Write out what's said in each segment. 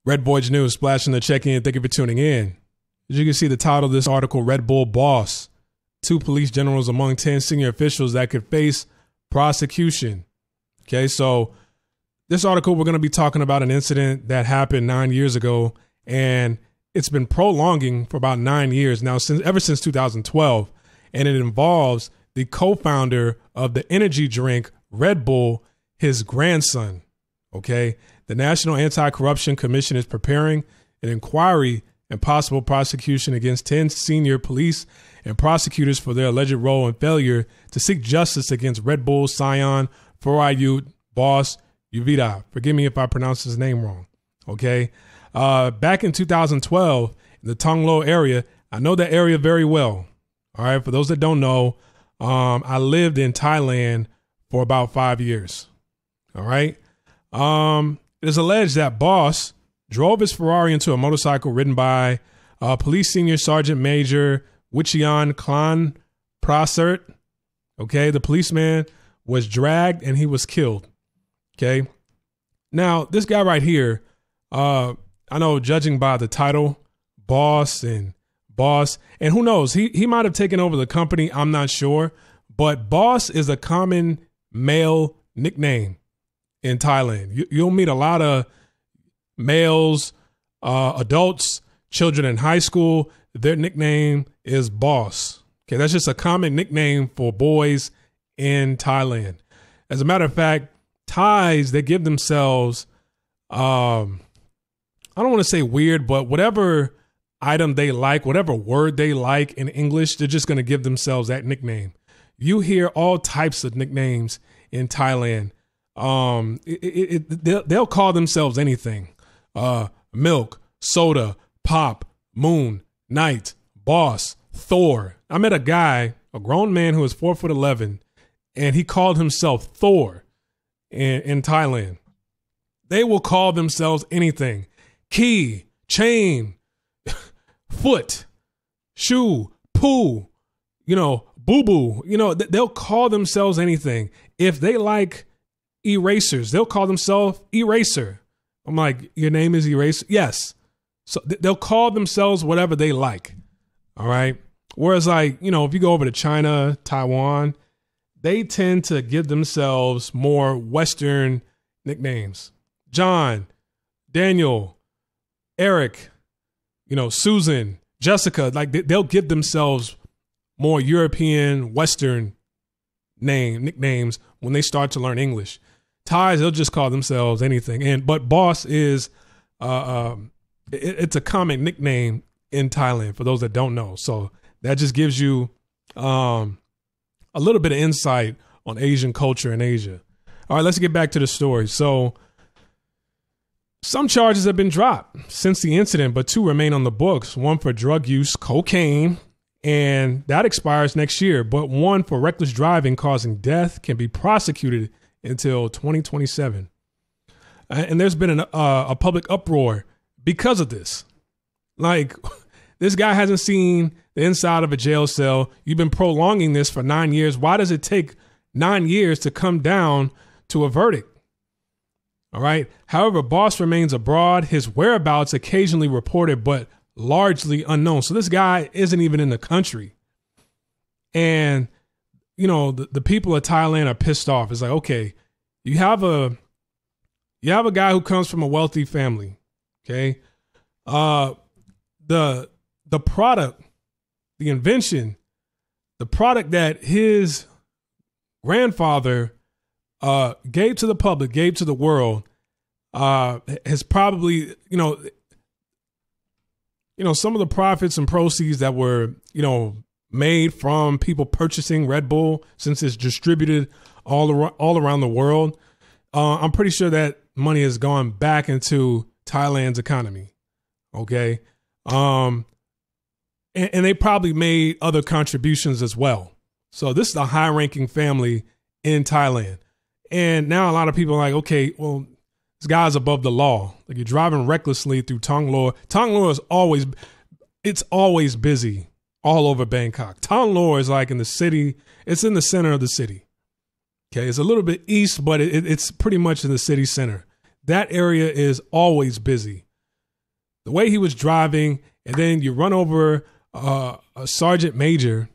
Red Boys News, splashing the check-in. Thank you for tuning in. As you can see the title of this article, Redbull boss, 2 police generals among 10 senior officials that could face prosecution. Okay, so this article, we're going to be talking about an incident that happened 9 years ago, and it's been prolonging for about 9 years now, ever since 2012, and it involves the co-founder of the energy drink Red Bull, his grandson. Okay, the National Anti-Corruption Commission is preparing an inquiry and possible prosecution against 10 senior police and prosecutors for their alleged role in failure to seek justice against Red Bull scion Vorayuth boss Yoovidhya. Forgive me if I pronounce his name wrong. Okay, back in 2012 in the Thong Lo area, I know that area very well. All right, for those that don't know, I lived in Thailand for about 5 years. All right. It is alleged that boss drove his Ferrari into a motorcycle ridden by police senior sergeant major Wichian Klan Prasert. Okay, the policeman was dragged and he was killed. Okay, now this guy right here, I know, judging by the title, boss, and who knows, he might have taken over the company. I'm not sure, but boss is a common male nickname in Thailand. You'll meet a lot of males, adults, children in high school. Their nickname is boss. Okay, that's just a common nickname for boys in Thailand. As a matter of fact, Thais, they give themselves, I don't want to say weird, but whatever item they like, whatever word they like in English, they're just going to give themselves that nickname. You hear all types of nicknames in Thailand. They'll call themselves anything. Milk, soda, pop, moon, night, boss, Thor. I met a guy, a grown man who was 4'11", and he called himself Thor in Thailand. They will call themselves anything. Key, chain, foot, shoe, poo, boo-boo. They'll call themselves anything. If they like erasers, they'll call themselves Eraser. I'm like, your name is Eraser? Yes. So they'll call themselves whatever they like. All right. Whereas, like, if you go over to China, Taiwan, they tend to give themselves more Western nicknames. John, Daniel, Eric, Susan, Jessica, like they'll give themselves more European, Western nicknames when they start to learn English. Thais, they'll just call themselves anything. But boss is, it's a common nickname in Thailand for those that don't know. So that just gives you a little bit of insight on Asian culture in Asia. All right, let's get back to the story. So some charges have been dropped since the incident, but 2 remain on the books. 1 for drug use, cocaine, and that expires next year. But 1 for reckless driving causing death can be prosecuted until 2027. And there's been a public uproar because of this. Like, this guy hasn't seen the inside of a jail cell. You've been prolonging this for 9 years. Why does it take 9 years to come down to a verdict? All right. However, boss remains abroad. His whereabouts occasionally reported, but largely unknown. So this guy isn't even in the country. And the people of Thailand are pissed off. It's like, okay, you have a guy who comes from a wealthy family. Okay. The product, the invention, the product that his grandfather gave to the public, gave to the world, has probably, some of the profits and proceeds that were, made from people purchasing Red Bull, since it's distributed all around the world. I'm pretty sure that money has gone back into Thailand's economy. Okay. And they probably made other contributions as well. So this is a high ranking family in Thailand. And now a lot of people are like, okay, well, this guy's above the law. Like, you're driving recklessly through Thong Lo. Thong Lo is always busy all over Bangkok. Thong Lo is like in the city. It's in the center of the city. Okay. It's a little bit east, but it's pretty much in the city center. That area is always busy. the way he was driving, and then you run over a sergeant major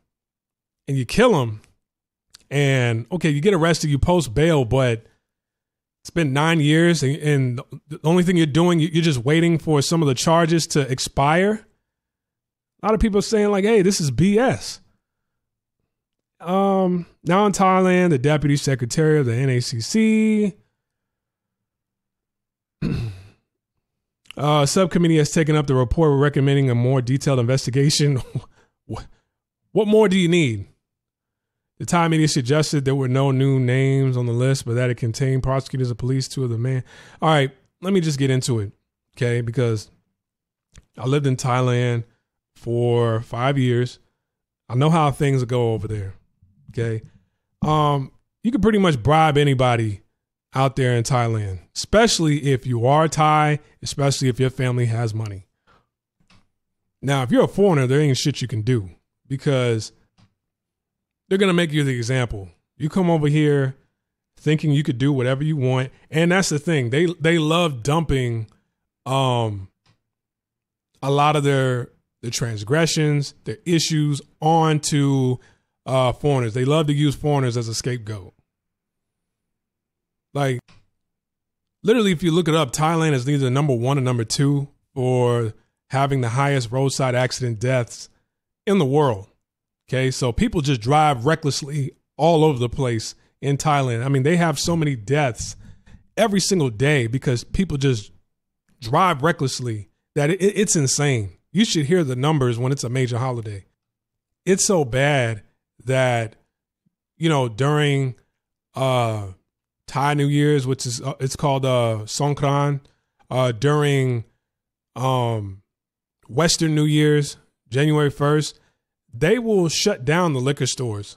and you kill him. And okay, you get arrested, you post bail, but it's been 9 years, and the only thing you're doing, you're just waiting for some of the charges to expire. A lot of people are saying like, hey, this is BS. Now in Thailand, the deputy secretary of the NACC subcommittee has taken up the report recommending a more detailed investigation. What more do you need? The Thai media suggested there were no new names on the list, but that it contained prosecutors and police, two of the men. All right, let me just get into it, okay? Because I lived in Thailand for 5 years. I know how things go over there, okay? You can pretty much bribe anybody out there in Thailand, especially if you are Thai, especially if your family has money. Now, if you're a foreigner, there ain't shit you can do because they're going to make you the example. You come over here thinking you could do whatever you want. And that's the thing. They love dumping a lot of their transgressions, their issues onto foreigners. They love to use foreigners as a scapegoat. Like, literally, if you look it up, Thailand is either number 1 or number 2 for having the highest roadside accident deaths in the world. Okay, so people just drive recklessly all over the place in Thailand. I mean, they have so many deaths every single day because people just drive recklessly that it's insane. You should hear the numbers when it's a major holiday. It's so bad that, you know, during Thai New Year's, which is it's called Songkran, during Western New Year's, January 1st, they will shut down the liquor stores.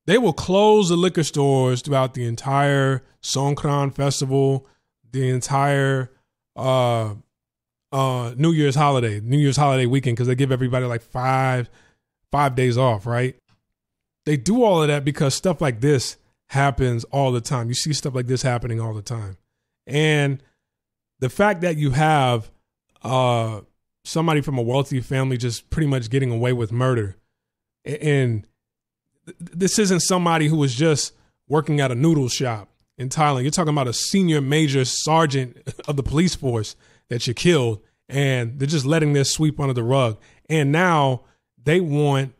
They will close the liquor stores throughout the entire Songkran festival, the entire New Year's holiday weekend, because they give everybody like five days off, right? They do all of that because stuff like this happens all the time. You see stuff like this happening all the time. And the fact that you have somebody from a wealthy family just pretty much getting away with murder. And this isn't somebody who was just working at a noodle shop in Thailand. You're talking about a senior major sergeant of the police force that you killed, and they're just letting this sweep under the rug. And now they want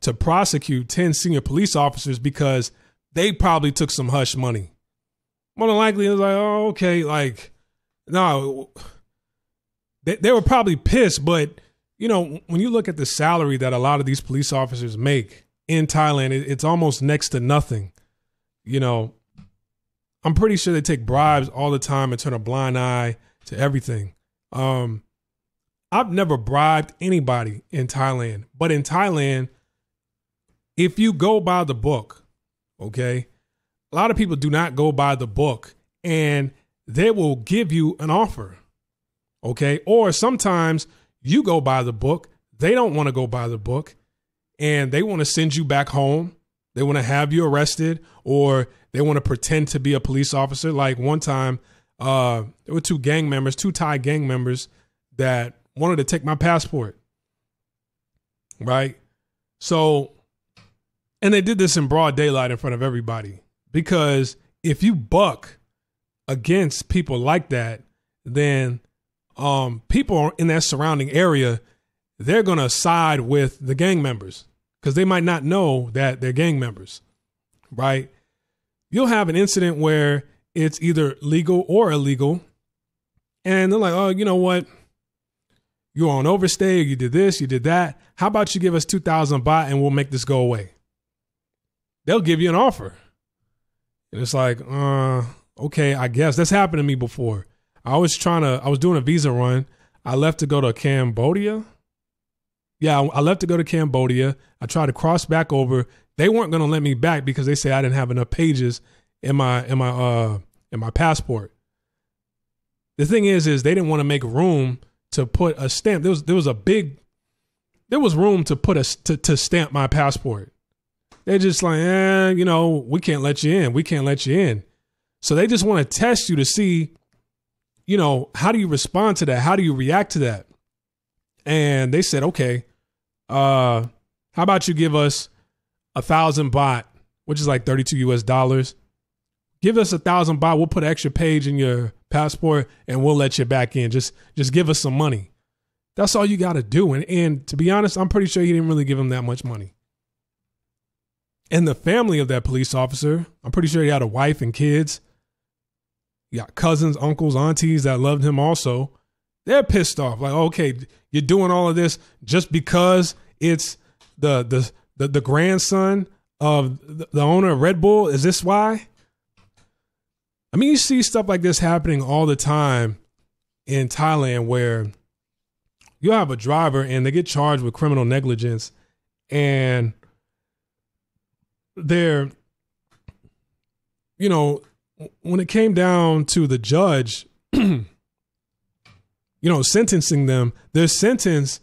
to prosecute 10 senior police officers because they probably took some hush money. More than likely, it's like, oh, okay, like, no. They were probably pissed, but, you know, when you look at the salary that a lot of these police officers make in Thailand, it's almost next to nothing. You know, I'm pretty sure they take bribes all the time and turn a blind eye to everything. I've never bribed anybody in Thailand, but in Thailand, if you go by the book, okay, a lot of people do not go by the book, and they will give you an offer. Okay. Or sometimes you go by the book. They don't want to go by the book and they want to send you back home. They want to have you arrested, or they want to pretend to be a police officer. Like one time, there were two Thai gang members that wanted to take my passport. Right. So, and they did this in broad daylight in front of everybody, because if you buck against people like that, then people in that surrounding area, they're going to side with the gang members because they might not know that they're gang members, right? You'll have an incident where it's either legal or illegal, and they're like, oh, you know what? You're on overstay, or you did this, you did that. How about you give us 2,000 baht and we'll make this go away? They'll give you an offer. And it's like, okay, I guess. That's happened to me before. I was doing a visa run. I left to go to Cambodia. Yeah, I left to go to Cambodia. I tried to cross back over. They weren't going to let me back because they said I didn't have enough pages in my passport. The thing is they didn't want to make room to put a stamp. There was room to put to stamp my passport. They're just like, we can't let you in. We can't let you in. So they just want to test you to see how do you respond to that? How do you react to that? And they said, okay, how about you give us 1,000 baht, which is like 32 US dollars. Give us 1,000 baht. We'll put an extra page in your passport and we'll let you back in. Just give us some money. That's all you got to do. And to be honest, I'm pretty sure he didn't really give him that much money. And the family of that police officer, I'm pretty sure he had a wife and kids. He got cousins, uncles, aunties that loved him also. They're pissed off. Like, okay, you're doing all of this just because it's the grandson of the owner of Redbull. Is this why? I mean, you see stuff like this happening all the time in Thailand where you have a driver and they get charged with criminal negligence and they're, when it came down to the judge, sentencing them, their sentence,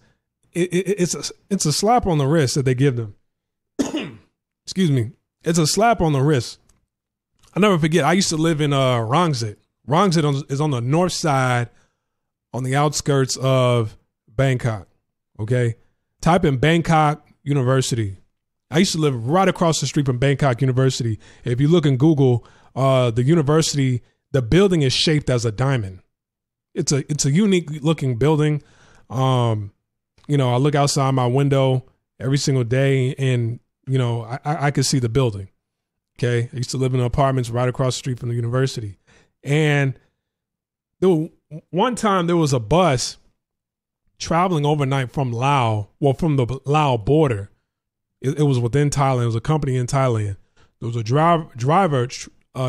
it's a slap on the wrist that they give them. Excuse me. It's a slap on the wrist. I'll never forget. I used to live in Rangsit. Rangsit is on the north side, on the outskirts of Bangkok. Okay. Type in Bangkok University. I used to live right across the street from Bangkok University. If you look in Google, the university, the building is shaped as a diamond. It's a unique looking building. I look outside my window every single day and, I could see the building. Okay. I used to live in apartments right across the street from the university. And one time there was a bus traveling overnight from Laos, from the Laos border. It was within Thailand. It was a company in Thailand. There was a driver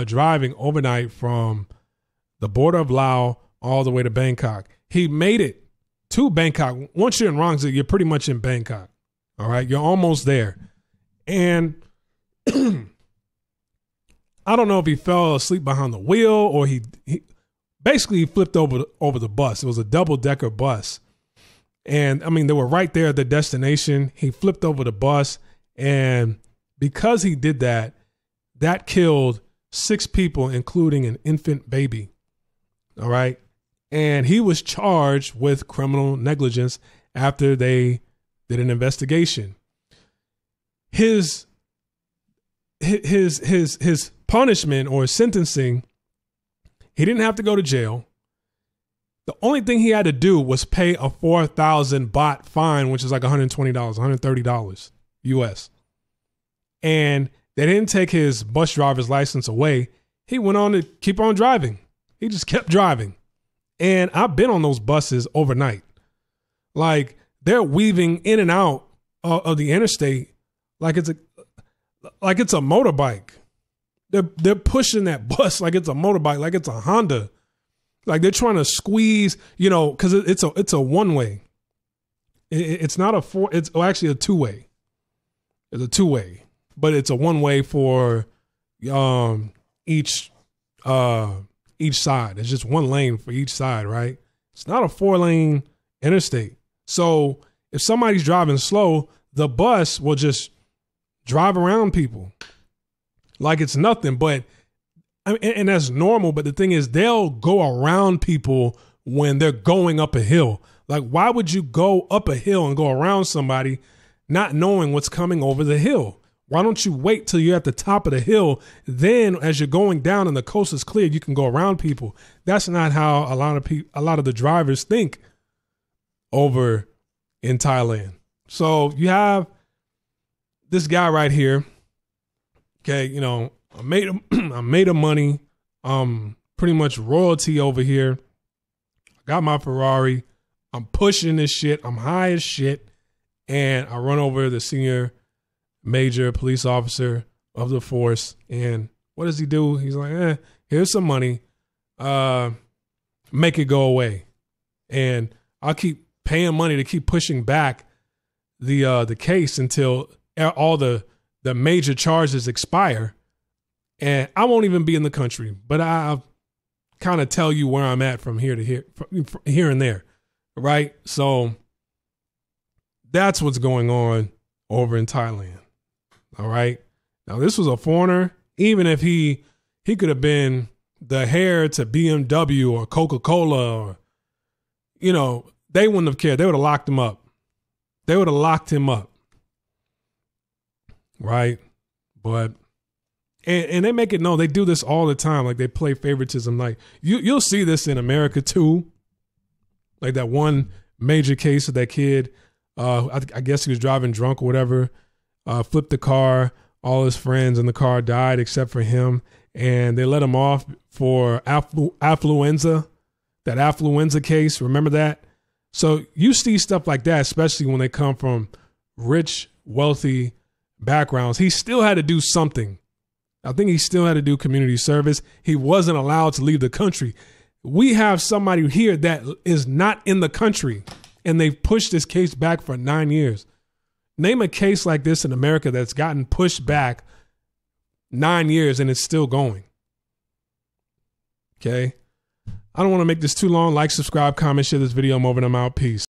driving overnight from the border of Laos all the way to Bangkok. He made it to Bangkok. Once you're in Rangsit, you're pretty much in Bangkok. All right. You're almost there. And I don't know if he fell asleep behind the wheel or he basically flipped over the bus. It was a double-decker bus. And I mean, they were right there at the destination. He flipped over the bus. And because he did that, that killed 6 people, including an infant baby. All right. And he was charged with criminal negligence after they did an investigation. His punishment or sentencing, he didn't have to go to jail. The only thing he had to do was pay a 4,000 baht fine, which is like $120, $130 US. And they didn't take his bus driver's license away. He went on to keep on driving. He just kept driving. And I've been on those buses overnight. Like they're weaving in and out of the interstate like it's a motorbike. They're pushing that bus like it's a motorbike, like it's a Honda. Like they're trying to squeeze, because it's a one-way. It's not a four. It's actually a two-way. It's a two-way, but it's a one-way for each side. It's just one lane for each side, right? It's not a 4-lane interstate. So if somebody's driving slow, the bus will just drive around people like it's nothing. But and that's normal. But the thing is, they'll go around people when they're going up a hill. Like, why would you go up a hill and go around somebody not knowing what's coming over the hill? Why don't you wait till you're at the top of the hill? Then as you're going down and the coast is clear, you can go around people. That's not how a lot of the drivers think over in Thailand. So you have this guy right here. Okay, I made him money. Pretty much royalty over here. I got my Ferrari. I'm pushing this shit. I'm high as shit. And I run over the senior major police officer of the force. And what does he do? He's like, here's some money. Make it go away. And I'll keep paying money to keep pushing back the case until all the major charges expire. And I won't even be in the country, but I'll kind of tell you where I'm at from here to here, from here and there. Right. So that's what's going on over in Thailand. All right. Now, this was a foreigner. Even if he could have been the heir to BMW or Coca-Cola, or, you know, they wouldn't have cared. They would have locked him up. They would have locked him up. Right? But, and they make it known, they do this all the time. Like, they play favoritism. Like, you'll see this in America too. Like that one major case of that kid, I guess he was driving drunk or whatever, flipped the car, all his friends in the car died except for him, and they let him off for affluenza, that affluenza case, remember that? So you see stuff like that, especially when they come from rich, wealthy backgrounds. He still had to do something. I think he still had to do community service. He wasn't allowed to leave the country. We have somebody here that is not in the country, and they've pushed this case back for 9 years. Name a case like this in America that's gotten pushed back 9 years and it's still going. Okay? I don't want to make this too long. Like, subscribe, comment, share this video. I'm over and I'm out. Peace.